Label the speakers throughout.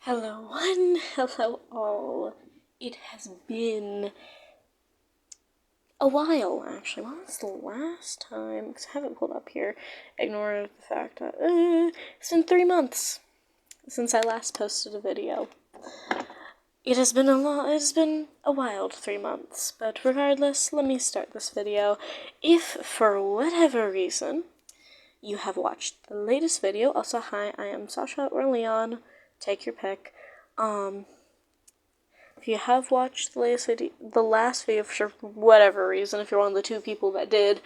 Speaker 1: Hello one, hello all. It has been a while, actually. When was the last time? Because I haven't pulled up here. Ignore the fact that it's been 3 months since I last posted a video. It has been a wild 3 months, but regardless, let me start this video. If, for whatever reason, you have watched the latest video, also hi, I am Sasha or Leon, take your pick. If you have watched the last video for whatever reason, if you're one of the 2 people that did,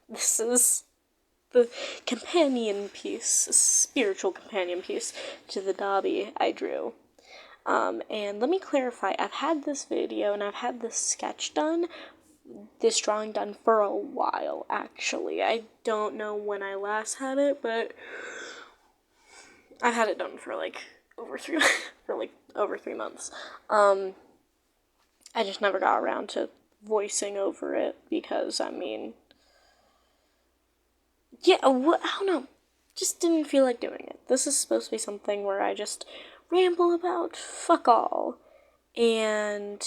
Speaker 1: this is the companion piece, a spiritual companion piece to the Dobby I drew. And let me clarify, I've had this video and I've had this sketch done, this drawing done for a while, actually. I don't know when I last had it, but I've had it done for over 3 months. I just never got around to voicing over it because, I don't know. Just didn't feel like doing it. This is supposed to be something where I just ramble about fuck all. And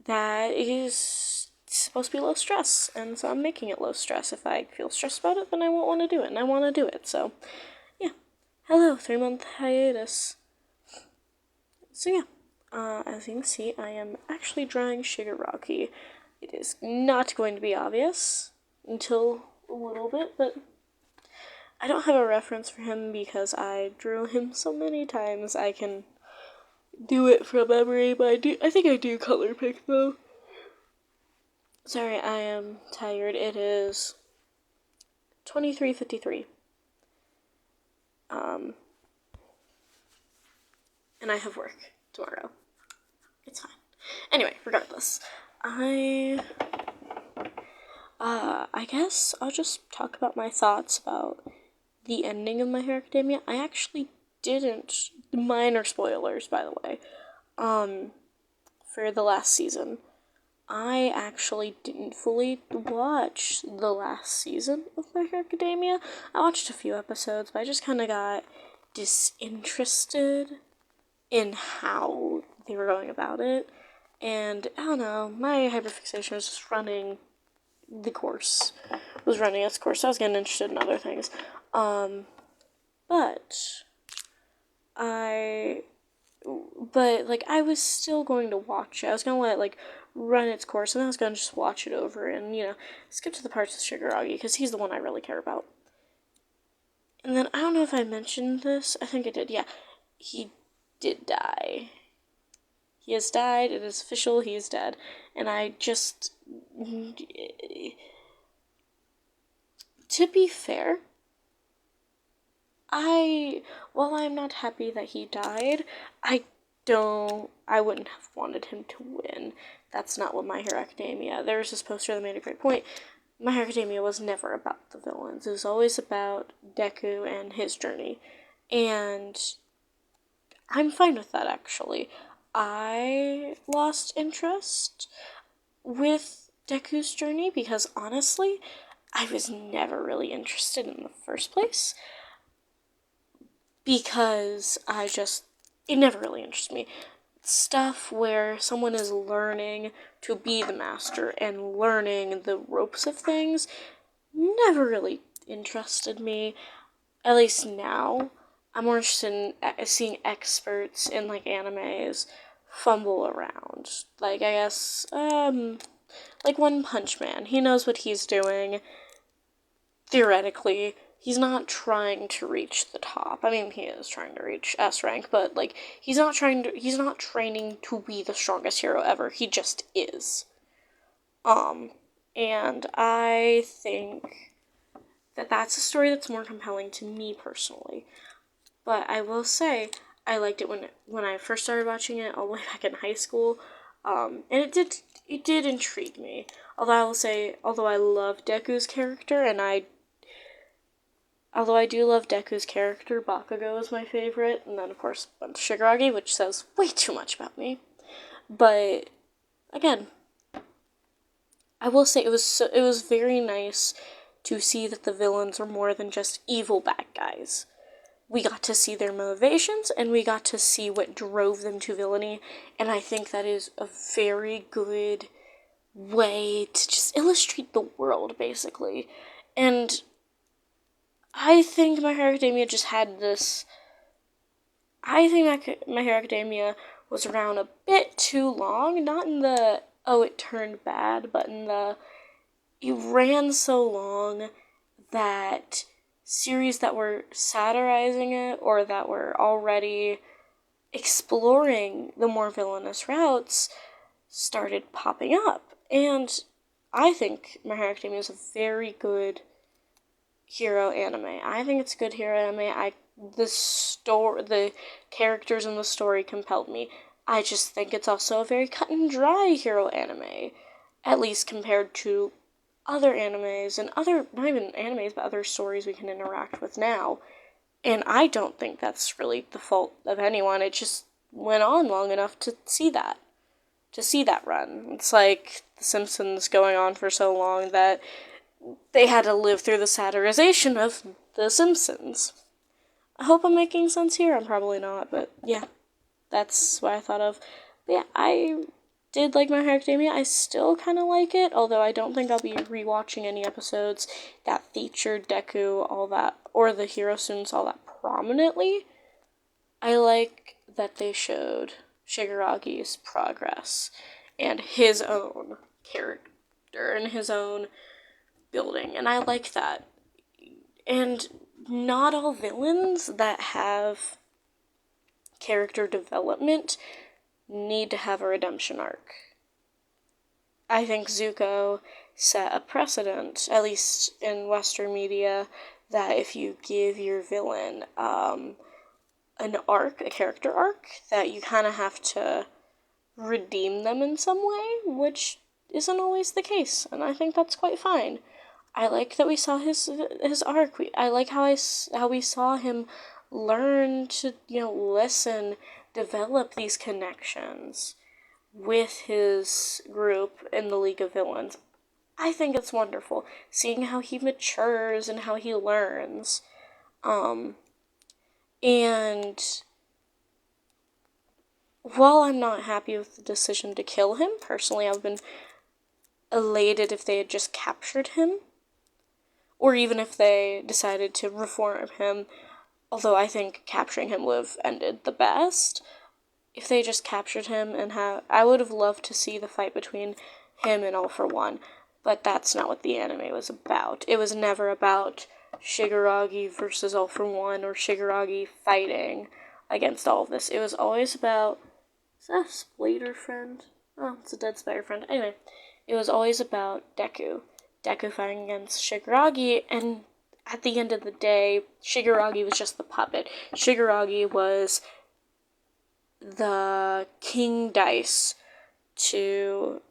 Speaker 1: that is supposed to be low stress. And so I'm making it low stress. If I feel stressed about it, then I won't want to do it. And I want to do it. So, yeah. Hello, 3-month hiatus. So, yeah. As you can see, I am actually drawing Shigaraki. It is not going to be obvious until a little bit, but I don't have a reference for him because I drew him so many times I can do it from memory, but I think I do color pick though. Sorry, I am tired. It is 23:53. And I have work tomorrow. It's fine. Anyway, regardless, I guess I'll just talk about my thoughts about the ending of My Hero Academia. I actually didn't, minor spoilers by the way, for the last season. I actually didn't fully watch the last season of My Hero Academia. I watched a few episodes, but I just kind of got disinterested in how they were going about it. And, I don't know, my hyperfixation was just running its course. So I was getting interested in other things. But I was still going to watch it. I was gonna let it, run its course, and then I was gonna just watch it over and, skip to the parts with Shigaraki, because he's the one I really care about. And then, I don't know if I mentioned this. I think I did, yeah. He did die. He has died. It is official. He is dead. And I just... To be fair, while I'm not happy that he died, I wouldn't have wanted him to win. That's not what My Hero Academia... There was this poster that made a great point. My Hero Academia was never about the villains. It was always about Deku and his journey. And I'm fine with that, actually. I lost interest with Deku's journey because, honestly, I was never really interested in the first place. Because it never really interested me. Stuff where someone is learning to be the master and learning the ropes of things never really interested me. At least now, I'm more interested in seeing experts in, animes fumble around. I guess, One Punch Man. He knows what he's doing, theoretically. He's not trying to reach the top. I mean, he is trying to reach S rank, but, he's not training to be the strongest hero ever. He just is. And I think that that's a story that's more compelling to me personally. But I will say, I liked it when I first started watching it, all the way back in high school. And it did intrigue me. Although I will say, although I love Deku's character, although I do love Deku's character, Bakugo is my favorite, and then, of course, Shigaraki, which says way too much about me. But, again, I will say it was very nice to see that the villains are more than just evil bad guys. we got to see their motivations, and we got to see what drove them to villainy, and I think that is a very good way to just illustrate the world, basically. And I think My Hero Academia just had this... I think My Hero Academia was around a bit too long, not in the, oh, it turned bad, but in the, it ran so long that series that were satirizing it or that were already exploring the more villainous routes started popping up. And I think My Hero Academia is a very good hero anime. I think it's a good hero anime. The characters in the story compelled me. I just think it's also a very cut and dry hero anime, at least compared to other animes and not even animes, but other stories we can interact with now. And I don't think that's really the fault of anyone. It just went on long enough to see that run. It's like The Simpsons going on for so long that they had to live through the satirization of The Simpsons. I hope I'm making sense here. I'm probably not, but yeah, that's what I thought of. But yeah, I did like My Hero Academia. I still kind of like it, although I don't think I'll be rewatching any episodes that featured Deku, all that, or the hero students all that prominently. I like that they showed Shigaragi's progress and his own character and his own building, and I like that. And not all villains that have character development need to have a redemption arc. I think Zuko set a precedent, at least in Western media, that if you give your villain an arc, a character arc, that you kind of have to redeem them in some way, which isn't always the case, and I think that's quite fine. I like that we saw his arc. I like how we saw him learn to, listen, develop these connections with his group in the League of Villains. I think it's wonderful seeing how he matures and how he learns. And while I'm not happy with the decision to kill him, personally, I've been elated if they had just captured him. Or even if they decided to reform him, although I think capturing him would have ended the best. If they just captured him I would have loved to see the fight between him and All For One, but that's not what the anime was about. It was never about Shigaragi versus All For One or Shigaragi fighting against all of this. It was always about, is that a spider friend? Oh, it's a dead spider friend. Anyway, it was always about Deku fighting against Shigaragi, and at the end of the day, Shigaragi was just the puppet. Shigaragi was the king dice to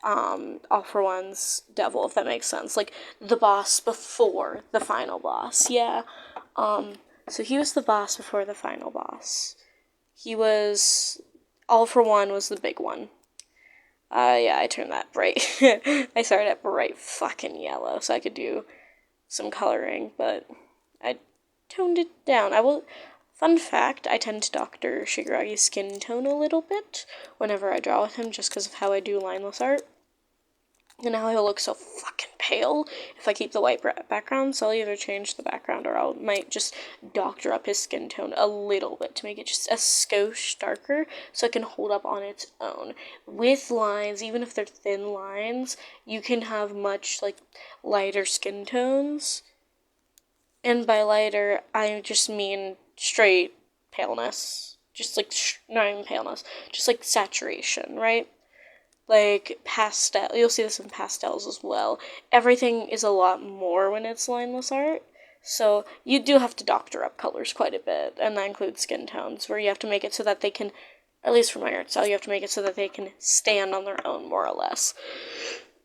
Speaker 1: All For One's devil, if that makes sense. Like, the boss before the final boss, yeah. So he was the boss before the final boss. All For One was the big one. Yeah, I turned that bright. I started at bright fucking yellow so I could do some coloring, but I toned it down. Fun fact, I tend to doctor Shigaragi's skin tone a little bit whenever I draw with him just because of how I do lineless art. And now he'll look so fucking pale if I keep the white background, so I'll either change the background or I might just doctor up his skin tone a little bit to make it just a skosh darker so it can hold up on its own. With lines, even if they're thin lines, you can have much, lighter skin tones. And by lighter, I just mean straight paleness. Just, not even paleness. Just, saturation, right? Pastel, you'll see this in pastels as well. Everything is a lot more when it's lineless art, so you do have to doctor up colors quite a bit, and that includes skin tones, where you have to make it so that they can, at least for my art style, you have to make it so that they can stand on their own, more or less.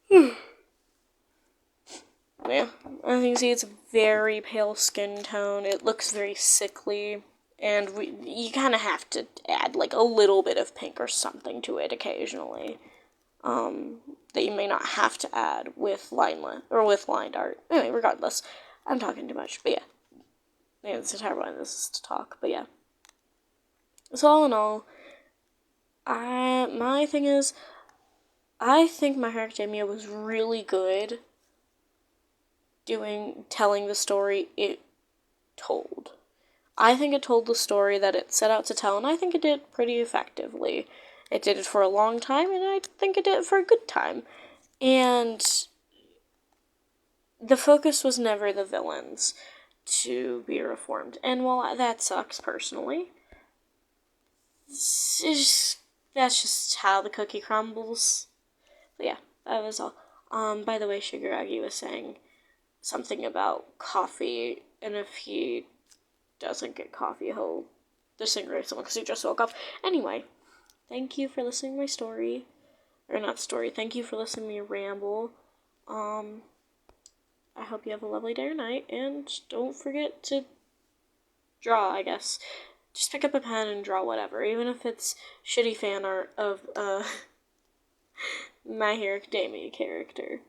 Speaker 1: Yeah, as you can see, it's a very pale skin tone. It looks very sickly, and you kind of have to add, a little bit of pink or something to it occasionally. That you may not have to add with lined art. Anyway, regardless, I'm talking too much, but it's a terrible point this is to talk, but yeah. So all in all, my thing is, I think My Hero Academia was really good telling the story it told. I think it told the story that it set out to tell, and I think it did pretty effectively. It did it for a long time, and I think it did it for a good time. And the focus was never the villains to be reformed. And while that sucks personally, that's just how the cookie crumbles. But yeah, that was all. By the way, Shigaragi was saying something about coffee, and if he doesn't get coffee, he'll disintegrate someone because he just woke up. Anyway, thank you for listening to my story. Or not story, thank you for listening to me ramble. I hope you have a lovely day or night, and don't forget to draw, I guess. Just pick up a pen and draw whatever, even if it's shitty fan art of My Hero Academia character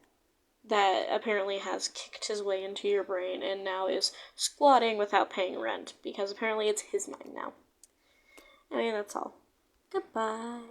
Speaker 1: that apparently has kicked his way into your brain and now is squatting without paying rent, because apparently it's his mind now. Anyway, that's all. Goodbye.